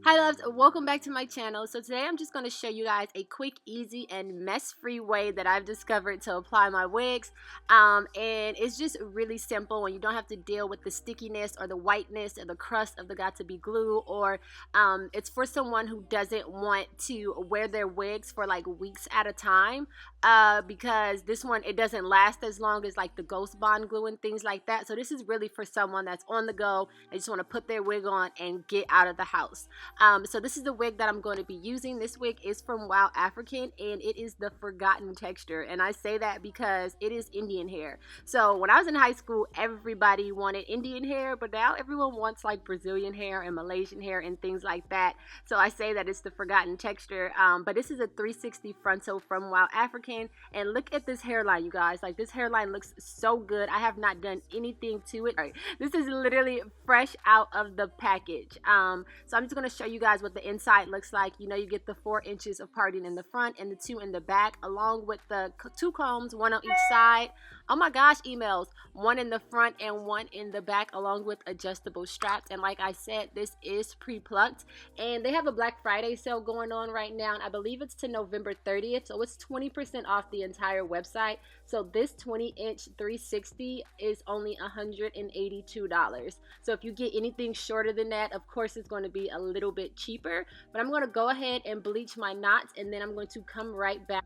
Hi loves, welcome back to my channel. So today I'm just going to show you guys a quick, easy, and mess-free way that I've discovered to apply my wigs. And it's just really simple when you don't have to deal with the stickiness or the whiteness or the crust of the got-to-be glue, or it's for someone who doesn't want to wear their wigs for like weeks at a time, because this one, it doesn't last as long as like the Ghost Bond glue and things like that. So this is really for someone that's on the go and just want to put their wig on and get out of the house. So this is the wig that I'm going to be using. This wig is from Wild African, and it is the forgotten texture. And I say that because it is Indian hair. So when I was in high school, everybody wanted Indian hair, but now everyone wants like Brazilian hair and Malaysian hair and things like that. So I say that it's the forgotten texture. But this is a 360 frontal from Wild African, and look at this hairline, you guys. Like, this hairline looks so good. I have not done anything to it. This is literally fresh out of the package. So I'm just going to show you guys what the inside looks like. You know, you get the 4 inches of parting in the front and the 2 in the back, along with the 2 combs, 1 on each side. Oh my gosh, emails, 1 in the front and 1 in the back, along with adjustable straps. And like I said, this is pre-plucked, and they have a Black Friday sale going on right now, and I believe it's to November 30th, so it's 20% off the entire website. So this 20-inch 360 is only $182. So if you get anything shorter than that, of course it's going to be a little bit cheaper. But I'm going to go ahead and bleach my knots, and then I'm going to come right back.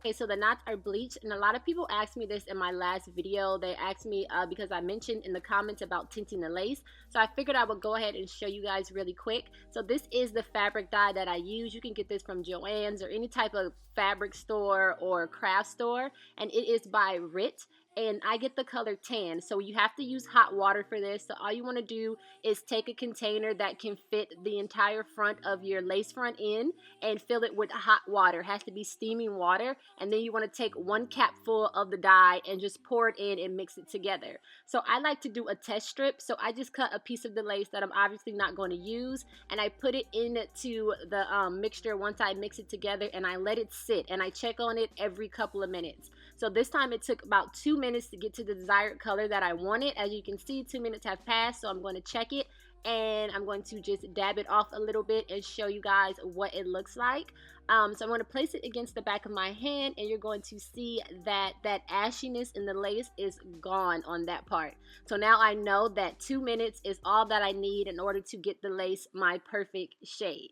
Okay, so the knots are bleached, and a lot of people asked me this in my last video. They asked me because I mentioned in the comments about tinting the lace, so I figured I would go ahead and show you guys really quick. So this is the fabric dye that I use. You can get this from Joann's or any type of fabric store or craft store, and it is by Rit. And I get the color tan, so you have to use hot water for this. So all you want to do is take a container that can fit the entire front of your lace front in and fill it with hot water. It has to be steaming water, and then you want to take 1 cap full of the dye and just pour it in and mix it together. So I like to do a test strip, so I just cut a piece of the lace that I'm obviously not going to use, and I put it into the mixture once I mix it together, and I let it sit, and I check on it every couple of minutes. So this time it took about 2 minutes to get to the desired color that I wanted. As you can see, 2 minutes have passed, so I'm going to check it, and I'm going to just dab it off a little bit and show you guys what it looks like. So I'm going to place it against the back of my hand, and you're going to see that that ashiness in the lace is gone on that part. So now I know that 2 minutes is all that I need in order to get the lace my perfect shade.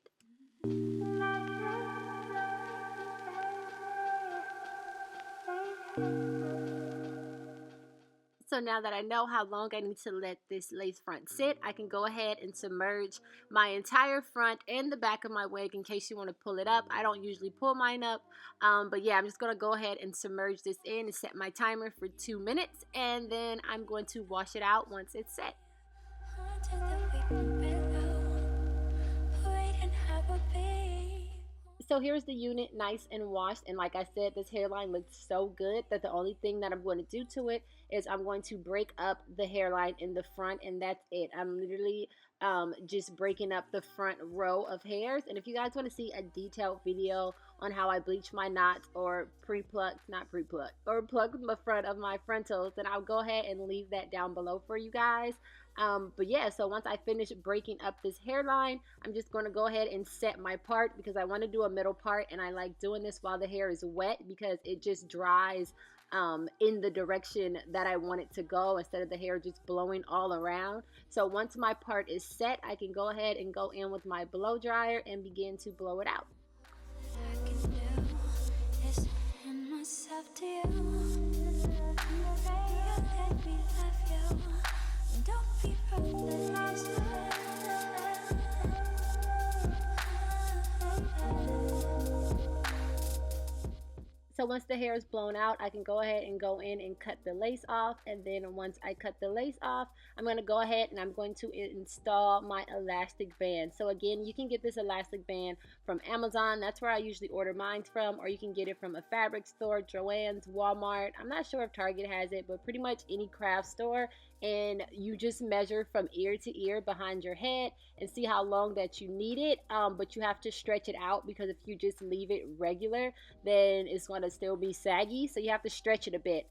So now that I know how long I need to let this lace front sit, I can go ahead and submerge my entire front and the back of my wig in case you want to pull it up. I don't usually pull mine up, but yeah, I'm just going to go ahead and submerge this in and set my timer for 2 minutes, and then I'm going to wash it out once it's set. So here's the unit, nice and washed, and like I said, this hairline looks so good that the only thing that I'm going to do to it is I'm going to break up the hairline in the front, and that's it. I'm literally just breaking up the front row of hairs. And if you guys want to see a detailed video on how I bleach my knots or pluck the front of my frontals, then I'll go ahead and leave that down below for you guys. But yeah, so once I finish breaking up this hairline, I'm just going to go ahead and set my part, because I want to do a middle part, and I like doing this while the hair is wet because it just dries in the direction that I want it to go instead of the hair just blowing all around. So once my part is set, I can go ahead and go in with my blow dryer and begin to blow it out. So once the hair is blown out, I can go ahead and go in and cut the lace off. And then once I cut the lace off, I'm going to go ahead and I'm going to install my elastic band. So again, you can get this elastic band from Amazon. That's where I usually order mine from. Or you can get it from a fabric store, Joann's, Walmart. I'm not sure if Target has it, but pretty much any craft store. And you just measure from ear to ear behind your head and see how long that you need it, but you have to stretch it out, because if you just leave it regular, then it's going to still be saggy. So you have to stretch it a bit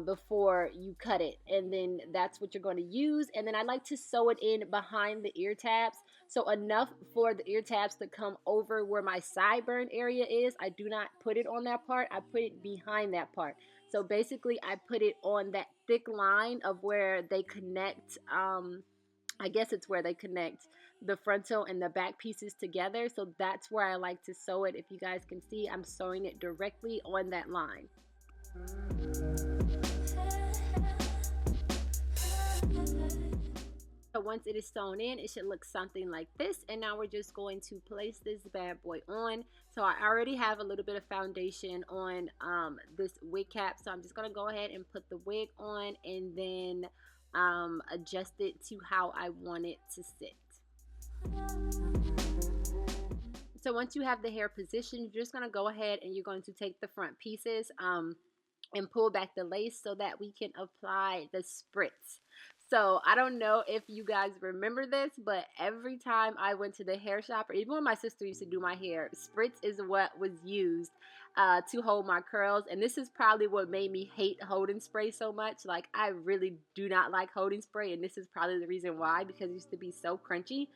before you cut it, and then that's what you're going to use. And then I like to sew it in behind the ear tabs, so enough for the ear tabs to come over where my sideburn area is. I do not put it on that part, I put it behind that part. So basically I put it on that thick line of where they connect, I guess it's where they connect the frontal and the back pieces together. So that's where I like to sew it. If you guys can see, I'm sewing it directly on that line. So once it is sewn in, it should look something like this. And now we're just going to place this bad boy on. So I already have a little bit of foundation on this wig cap. So I'm just going to go ahead and put the wig on and then adjust it to how I want it to sit. So once you have the hair positioned, you're just going to go ahead and you're going to take the front pieces and pull back the lace so that we can apply the spritz. So I don't know if you guys remember this, but every time I went to the hair shop, or even when my sister used to do my hair, spritz is what was used to hold my curls. And this is probably what made me hate holding spray so much. Like, I really do not like holding spray, and this is probably the reason why, because it used to be so crunchy.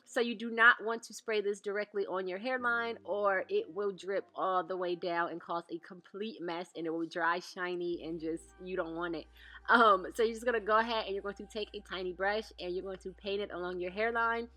So you do not want to spray this directly on your hairline, or it will drip all the way down and cause a complete mess, and it will dry shiny and just, you don't want it. So you're just going to go ahead and you're going to take a tiny brush and you're going to paint it along your hairline.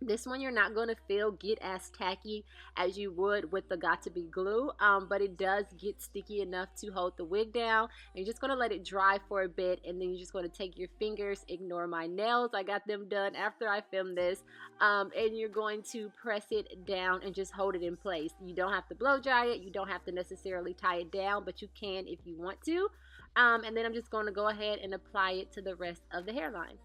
This one you're not going to get as tacky as you would with the Got To Be glue, but it does get sticky enough to hold the wig down. And you're just going to let it dry for a bit, and then you're just going to take your fingers, ignore my nails, I got them done after I filmed this, and you're going to press it down and just hold it in place. You don't have to blow dry it, you don't have to necessarily tie it down, but you can if you want to. And then I'm just going to go ahead and apply it to the rest of the hairline.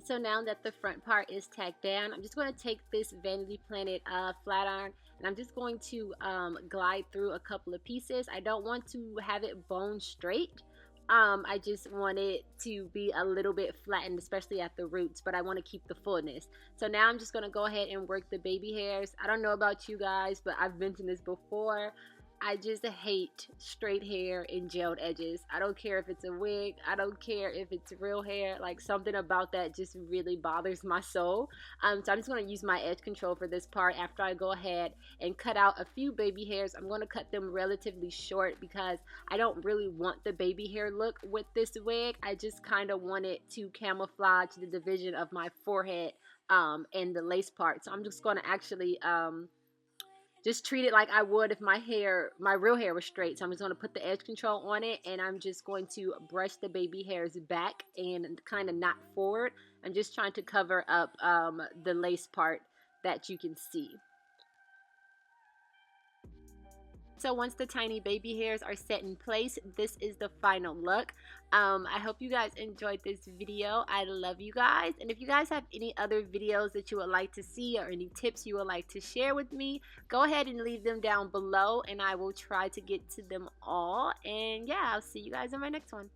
So now that the front part is tacked down, I'm just going to take this Vanity Planet flat iron, and I'm just going to glide through a couple of pieces. I don't want to have it bone straight. I just want it to be a little bit flattened, especially at the roots, but I want to keep the fullness. So now I'm just going to go ahead and work the baby hairs. I don't know about you guys, but I've mentioned this before. I just hate straight hair and gelled edges. I don't care if it's a wig. I don't care if it's real hair. Like, something about that just really bothers my soul. So I'm just going to use my edge control for this part. After I go ahead and cut out a few baby hairs, I'm going to cut them relatively short because I don't really want the baby hair look with this wig. I just kind of want it to camouflage the division of my forehead and the lace part. So I'm just going to actually just treat it like I would if my real hair was straight. So I'm just going to put the edge control on it, and I'm just going to brush the baby hairs back and kind of not forward. I'm just trying to cover up the lace part that you can see. So once the tiny baby hairs are set in place, this is the final look. I hope you guys enjoyed this video. I love you guys. And if you guys have any other videos that you would like to see or any tips you would like to share with me, go ahead and leave them down below and I will try to get to them all. And yeah, I'll see you guys in my next one.